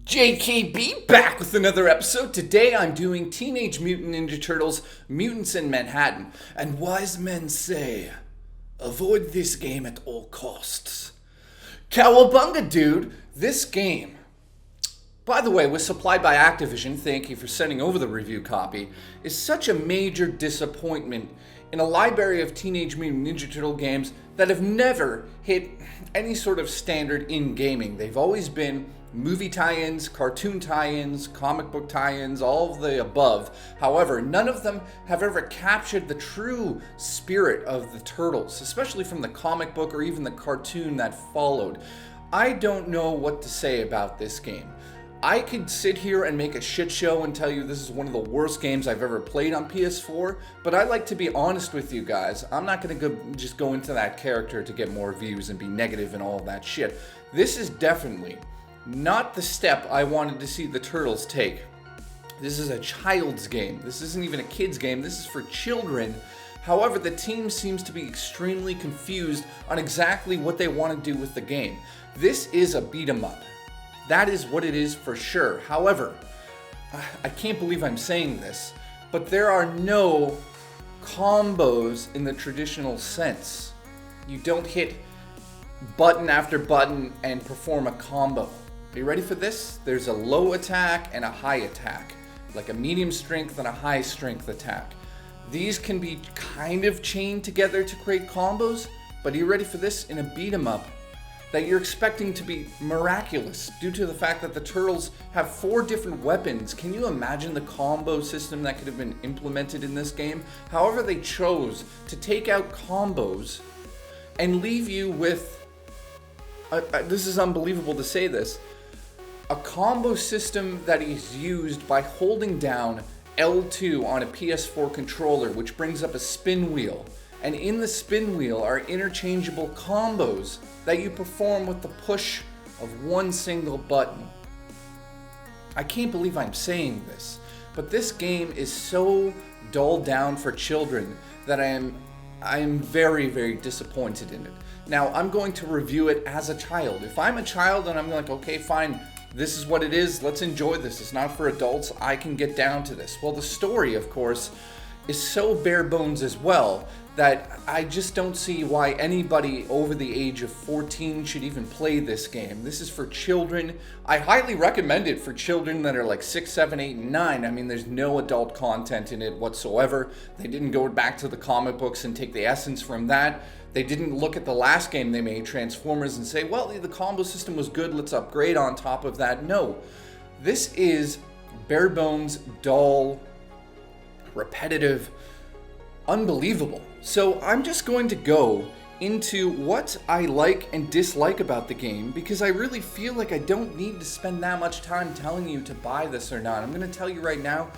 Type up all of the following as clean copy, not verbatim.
JKB back with another episode. Today I'm doing Teenage Mutant Ninja Turtles, Mutants in Manhattan. And wise men say, avoid this game at all costs. Cowabunga, dude. This game, by the way, was supplied by Activision, thank you for sending over the review copy, is such a major disappointment in a library of Teenage Mutant Ninja Turtle games that have never hit any sort of standard in gaming. They've always been movie tie-ins, cartoon tie-ins, comic book tie-ins, all of the above. However, none of them have ever captured the true spirit of the Turtles, especially from the comic book or even the cartoon that followed. I don't know what to say about this game. I could sit here and make a shit show and tell you this is one of the worst games I've ever played on PS4, but I like to be honest with you guys. I'm not going to just go into that character to get more views and be negative and all of that shit. This is definitely not the step I wanted to see the Turtles take. This is a child's game. This isn't even a kid's game. This is for children. However, the team seems to be extremely confused on exactly what they want to do with the game. This is a beat 'em up. That is what it is for sure. However, I can't believe I'm saying this, but there are no combos in the traditional sense. You don't hit button after button and perform a combo. Are you ready for this? There's a low attack and a high attack, like a medium strength and a high strength attack. These can be kind of chained together to create combos, but are you ready for this? In a beat 'em up that you're expecting to be miraculous due to the fact that the Turtles have 4 different weapons. Can you imagine the combo system that could have been implemented in this game? However, they chose to take out combos and leave you with, this is unbelievable to say this, a combo system that is used by holding down L2 on a PS4 controller, which brings up a spin wheel. And in the spin wheel are interchangeable combos that you perform with the push of one single button. I can't believe I'm saying this, but this game is so dulled down for children that I am very, very disappointed in it. Now, I'm going to review it as a child. If I'm a child and I'm like, okay, fine, this is what it is, let's enjoy this. It's not for adults, I can get down to this. Well, the story, of course, is so bare bones as well that I just don't see why anybody over the age of 14 should even play this game. This is for children. I highly recommend it for children that are like 6, 7, 8, and 9. I mean, there's no adult content in it whatsoever. They didn't go back to the comic books and take the essence from that. They didn't look at the last game they made, Transformers, and say, well, the combo system was good, let's upgrade on top of that. No. This is bare bones, dull, repetitive, unbelievable. So I'm just going to go into what I like and dislike about the game, because I really feel like I don't need to spend that much time telling you to buy this or not. I'm going to tell you right now,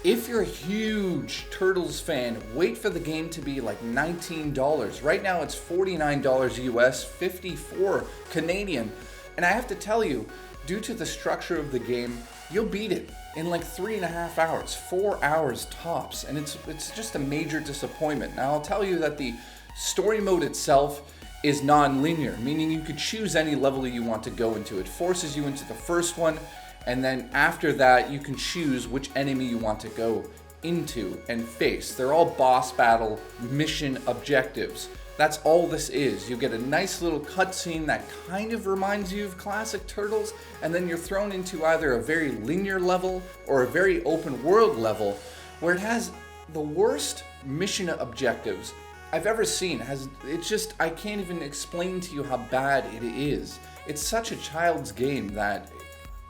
if you're a huge Turtles fan, wait for the game to be like $19. Right now it's $49 US, 54 Canadian. And I have to tell you, due to the structure of the game, you'll beat it in like 3.5 hours, 4 hours tops, and it's just a major disappointment. Now I'll tell you that the story mode itself is non-linear, meaning you could choose any level you want to go into. It forces you into the first one, and then after that you can choose which enemy you want to go into and face. They're all boss battle mission objectives. That's all this is. You get a nice little cutscene that kind of reminds you of classic Turtles, and then you're thrown into either a very linear level or a very open world level where it has the worst mission objectives I've ever seen. I can't even explain to you how bad it is. It's such a child's game that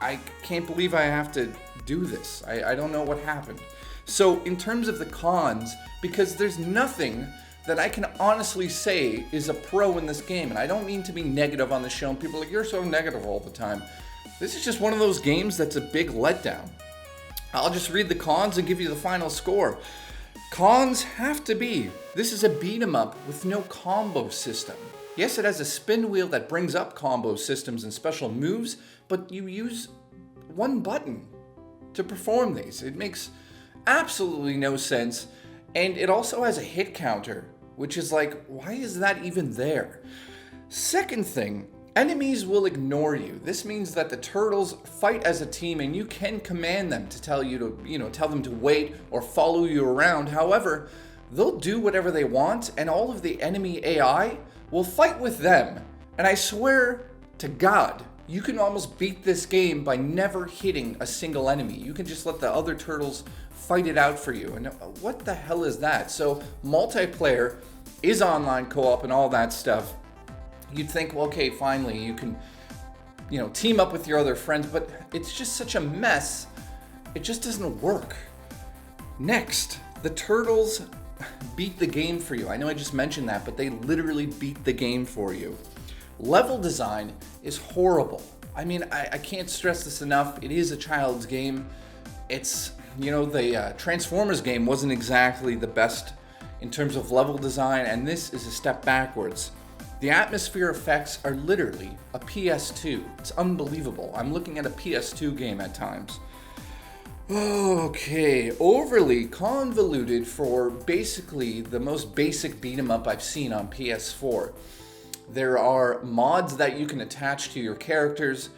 I can't believe I have to do this. I don't know what happened. So in terms of the cons, because there's nothing that I can honestly say is a pro in this game, and I don't mean to be negative on the show, and people are like, you're so negative all the time. This is just one of those games that's a big letdown. I'll just read the cons and give you the final score. Cons have to be, this is a beat 'em up with no combo system. Yes, it has a spin wheel that brings up combo systems and special moves, but you use one button to perform these. It makes absolutely no sense. And it also has a hit counter, which is like, why is that even there? Second thing Enemies will ignore you. This means that the turtles fight as a team and you can command them to tell you to, tell them to wait or follow you around. However, they'll do whatever they want and all of the enemy AI will fight with them. And I swear to God, you can almost beat this game by never hitting a single enemy. You can just let the other turtles fight it out for you. And what the hell is that? So multiplayer is online co-op and all that stuff. You'd think, well, okay, finally you can, team up with your other friends, but it's just such a mess. It just doesn't work. Next, the turtles beat the game for you. I know I just mentioned that, but they literally beat the game for you. Level design is horrible. I mean, I can't stress this enough. It is a child's game. It's, the Transformers game wasn't exactly the best in terms of level design, and this is a step backwards. The atmosphere effects are literally a PS2. It's unbelievable. I'm looking at a PS2 game at times. Okay, overly convoluted for basically the most basic beat 'em up I've seen on PS4. There are mods that you can attach to your characters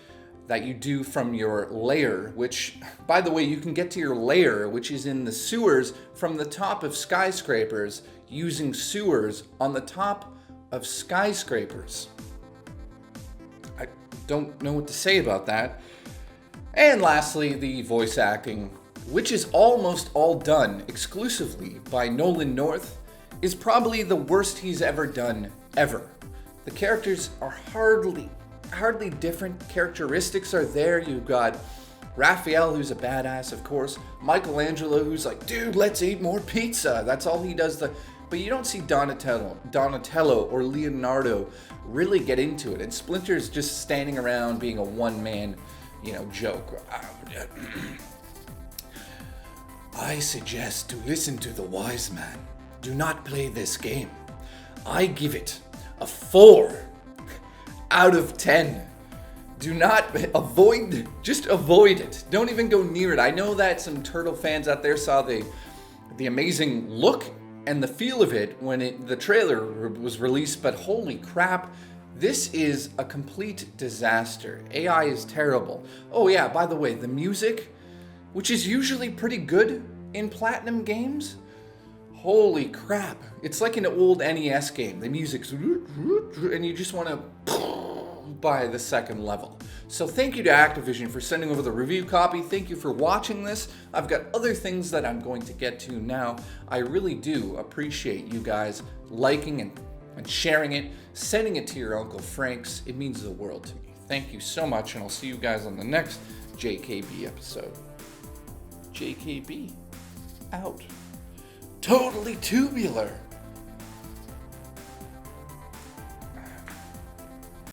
that you do from your lair, which, by the way, you can get to your lair, which is in the sewers from the top of skyscrapers, using sewers on the top of skyscrapers. I don't know what to say about that. And lastly, the voice acting, which is almost all done exclusively by Nolan North, is probably the worst he's ever done, ever. The characters are hardly different. Characteristics are there. You've got Raphael, who's a badass, of course. Michelangelo, who's like, dude, let's eat more pizza. That's all he does. But you don't see Donatello or Leonardo really get into it. And Splinter's just standing around being a one-man, joke. I suggest to listen to the wise man. Do not play this game. I give it a 4 out of 10. Do not avoid it. Don't even go near it. I know that some Turtle fans out there saw the amazing look and the feel of it when the trailer was released, but holy crap, this is a complete disaster. AI is terrible. Oh yeah, by the way, the music, which is usually pretty good in Platinum games, holy crap. It's like an old NES game. The music's, and you just want to buy the second level. So thank you to Activision for sending over the review copy. Thank you for watching this. I've got other things that I'm going to get to now. I really do appreciate you guys liking and sharing it, sending it to your Uncle Frank's. It means the world to me. Thank you so much, and I'll see you guys on the next JKB episode. JKB out. Totally tubular.